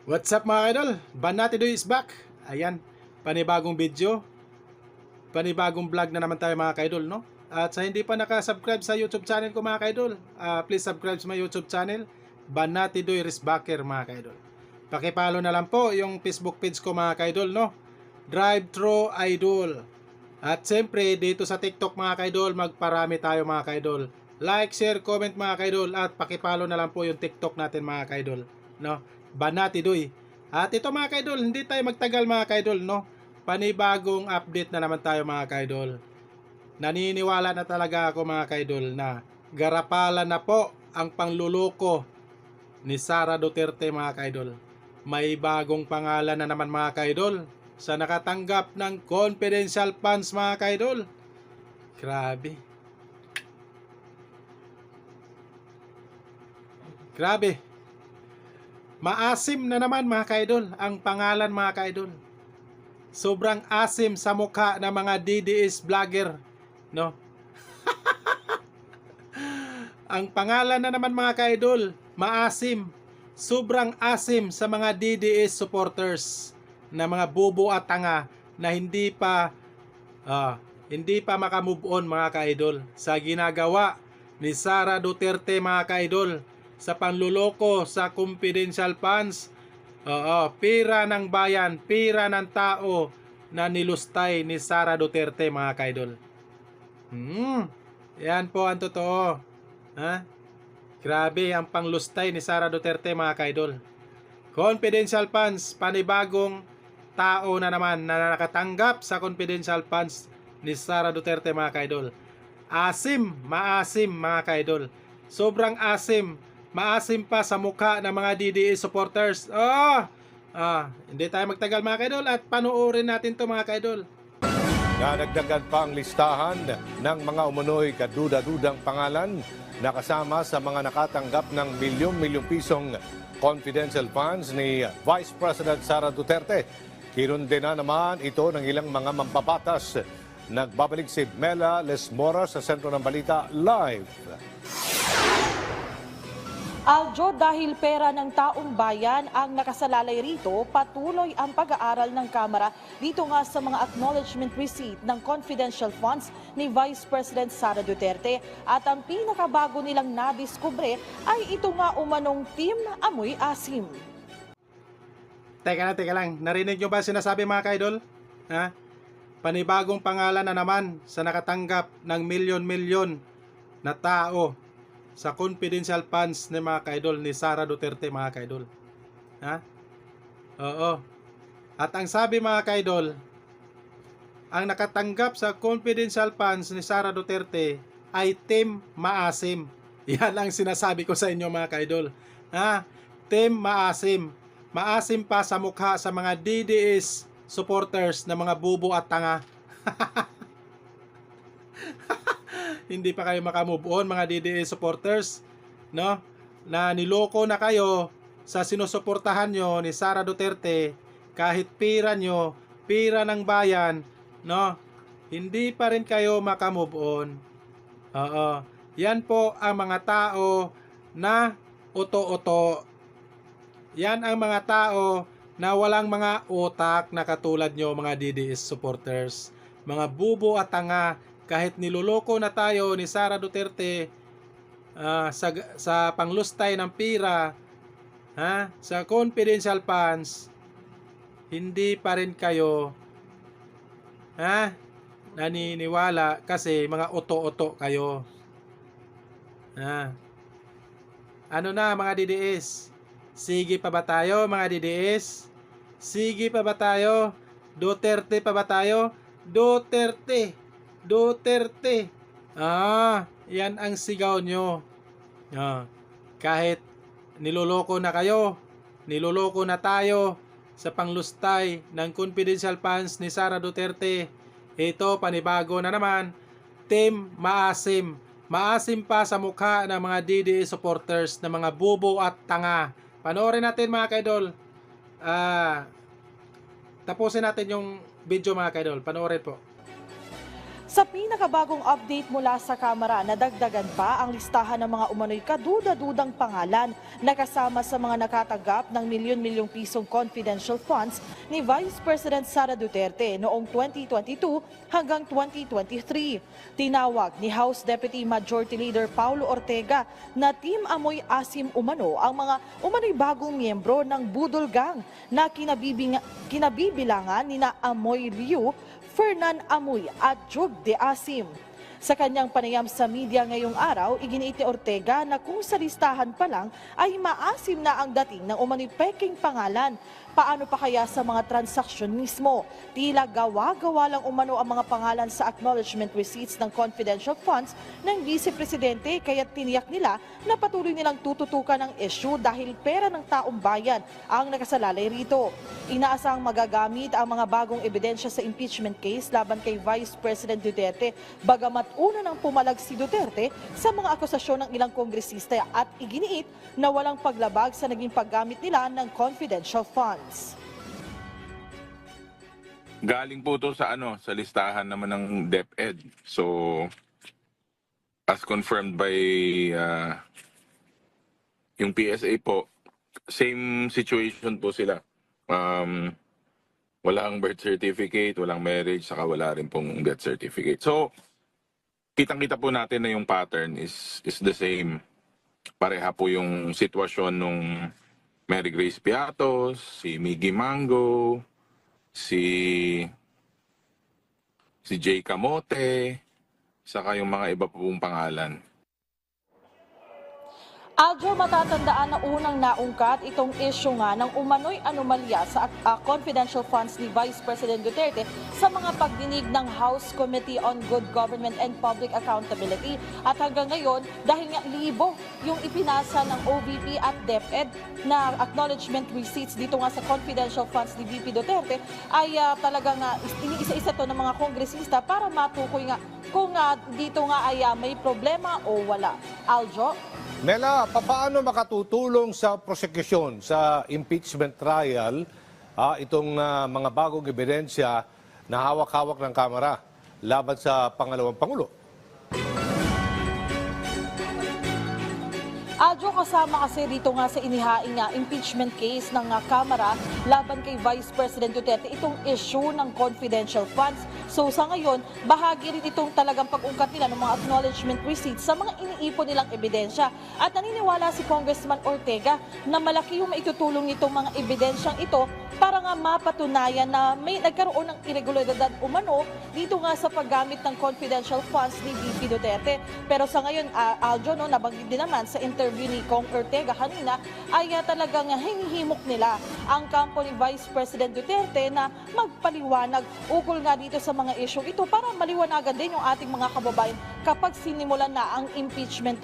What's up mga idol? Banati Do is back. Ayan, panibagong video, panibagong vlog na naman tayo mga kaidol, no? At sa hindi pa nakasubscribe sa YouTube channel ko mga kaidol, please subscribe sa my YouTube channel, Banati Do is backer mga kaidol. Pakipalo na lang po yung Facebook page ko mga kaidol, no? Drive Thru Idol. At siyempre dito sa TikTok mga kaidol, magparami tayo mga kaidol. Like, share, comment mga kaidol at pakipalo na lang po yung TikTok natin mga kaidol, no? Banati Doy. At ito mga kaidol, hindi tayo magtagal mga kaidol, no? Panibagong update na naman tayo mga kaidol. Naniniwala na talaga ako mga kaidol na garapalan na po ang pangluloko ni Sara Duterte mga kaidol. May bagong pangalan na naman mga kaidol sa nakatanggap ng confidential funds mga kaidol. Grabe. Grabe. Maasim na naman mga kaidol ang pangalan mga kaidol. Sobrang asim sa mukha ng mga DDS vlogger, no? Ang pangalan na naman mga kaidol, maasim. Sobrang asim sa mga DDS supporters na mga bubo at tanga na hindi pa makamove on mga kaidol sa ginagawa ni Sara Duterte mga kaidol sa panluloko sa confidential funds. Pira ng bayan, pira ng tao na nilustay ni Sara Duterte mga kaidol. Yan po ang totoo. Ha? Grabe ang panglustay ni Sara Duterte mga kaidol. Confidential funds, panibagong tao na naman na nakatanggap sa confidential funds ni Sara Duterte mga kaidol. Asim, maasim mga kaidol. Sobrang asim. Maasim pa sa mukha ng mga DDS supporters. Hindi tayo magtagal mga kaidol at panoorin natin to mga kaidol. Nadagdagan pa ang listahan ng mga umunoy kaduda-dudang pangalan na kasama sa mga nakatanggap ng milyong-milyong pisong confidential funds ni Vice President Sara Duterte. Kinunde na naman ito ng ilang mga mambabatas. Nagbabalik si Mela Lesmora sa Sentro ng Balita Live. Aljo, dahil pera ng taong bayan ang nakasalalay rito, patuloy ang pag-aaral ng Kamara dito nga sa mga acknowledgement receipt ng confidential funds ni Vice President Sara Duterte. At ang pinakabago nilang nadiskubre ay ito nga umanong Team Amoy Asim. Teka lang. Narinig nyo ba sinasabi mga kaidol? Ha? Panibagong pangalan na naman sa nakatanggap ng milyon-milyon na tao sa confidential funds ni mga kaidol ni Sara Duterte mga kaidol. Ha? Oo. At ang sabi mga kaidol, ang nakatanggap sa confidential funds ni Sara Duterte ay Team Maasim. Yan ang sinasabi ko sa inyo mga kaidol. Ha? Team Maasim. Maasim pa sa mukha sa mga DDS supporters na mga bubo at tanga. Hindi pa kayo makamove on mga DDS supporters, no? Na niloko na kayo sa sinusuportahan nyo ni Sara Duterte kahit pira nyo, pira ng bayan, no? Hindi pa rin kayo makamove on. Yan po ang mga tao na uto-uto. Yan ang mga tao na walang mga utak na katulad nyo mga DDS supporters. Mga bubo at tanga. Kahit niloloko na tayo ni Sara Duterte sa panglustay ng pira, sa confidential funds, hindi pa rin kayo naniniwala kasi mga oto-oto kayo. Ano na mga DDS? Sige pa ba tayo mga DDS? Sige pa ba tayo? Duterte pa ba tayo? Duterte. Yan ang sigaw nyo. Kahit niloloko na kayo, niloloko na tayo sa panglustay ng confidential funds ni Sara Duterte, ito panibago na naman, Team Maasim. Maasim pa sa mukha ng mga DDS supporters na mga bubo at tanga. Panoorin natin mga kaidol. Tapusin natin yung video mga kaidol. Panoorin po. Sa pinakabagong update mula sa Kamara, nadagdagan pa ang listahan ng mga umano'y kaduda-dudang pangalan na kasama sa mga nakatanggap ng milyon-milyong pisong confidential funds ni Vice President Sara Duterte noong 2022 hanggang 2023. Tinawag ni House Deputy Majority Leader Paulo Ortega na Team Amoy Asim umano ang mga umano'y bagong miyembro ng Budol Gang na kinabibilangan nina Amoy Liu, Fernan Amoy at Jug de Asim. Sa kanyang panayam sa media ngayong araw, iginiit ni Ortega na kung sa listahan pa lang ay maasim na ang dating ng umano'y peking pangalan. Paano pa kaya sa mga transaksyon mismo? Tila gawa-gawa lang umano ang mga pangalan sa acknowledgement receipts ng confidential funds ng Vice Presidente kaya tiniyak nila na patuloy nilang tututukan ang issue dahil pera ng taong bayan ang nakasalalay rito. Inaasang magagamit ang mga bagong ebidensya sa impeachment case laban kay Vice President Duterte bagamat una nang pumalag si Duterte sa mga akusasyon ng ilang kongresista at iginiit na walang paglabag sa naging paggamit nila ng confidential funds. Galing po to sa sa listahan naman ng DepEd. So as confirmed by yung PSA po, same situation po sila. Walang birth certificate, walang marriage, saka wala rin pong death certificate. So kitang-kita po natin na yung pattern is the same. Pareha po yung sitwasyon nung Mary Grace Piatos, si Miggy Mango, si Jay Camote, saka yung mga iba pong pangalan. Aljo, matatandaan na unang naungkat itong issue nga ng umano'y anomalya sa confidential funds ni Vice President Duterte sa mga pagdinig ng House Committee on Good Government and Public Accountability. At hanggang ngayon, dahil nga libo yung ipinasa ng OVP at DepEd na acknowledgement receipts dito nga sa confidential funds ni VP Duterte, ay talagang iniisa-isa to ng mga kongresista para matukoy nga kung dito nga ay may problema o wala. Aljo? Nela, paano makatutulong sa prosekusyon sa impeachment trial itong mga bagong ebidensya na hawak-hawak ng Kamara laban sa pangalawang Pangulo? Aljo, kasama kasi dito nga sa inihaing impeachment case ng Kamara laban kay Vice President Duterte itong issue ng confidential funds. So sa ngayon, bahagi rin itong talagang pag-ungkat nila ng mga acknowledgement receipts sa mga iniipon nilang ebidensya. At naniniwala si Congressman Ortega na malaki yung maitutulong nitong mga ebidensyang ito para nga mapatunayan na may nagkaroon ng irregularidad umano dito nga sa paggamit ng confidential funds ni VP Duterte. Pero sa ngayon, Aljo, nabanggit din naman sa interview ni Kong Ortega kanina ay talagang hinihimok nila ang kampo ni Vice President Duterte na magpaliwanag ukol nga dito sa mga issue ito para maliwanagan din yung ating mga kababayan kapag sinimulan na ang impeachment trial.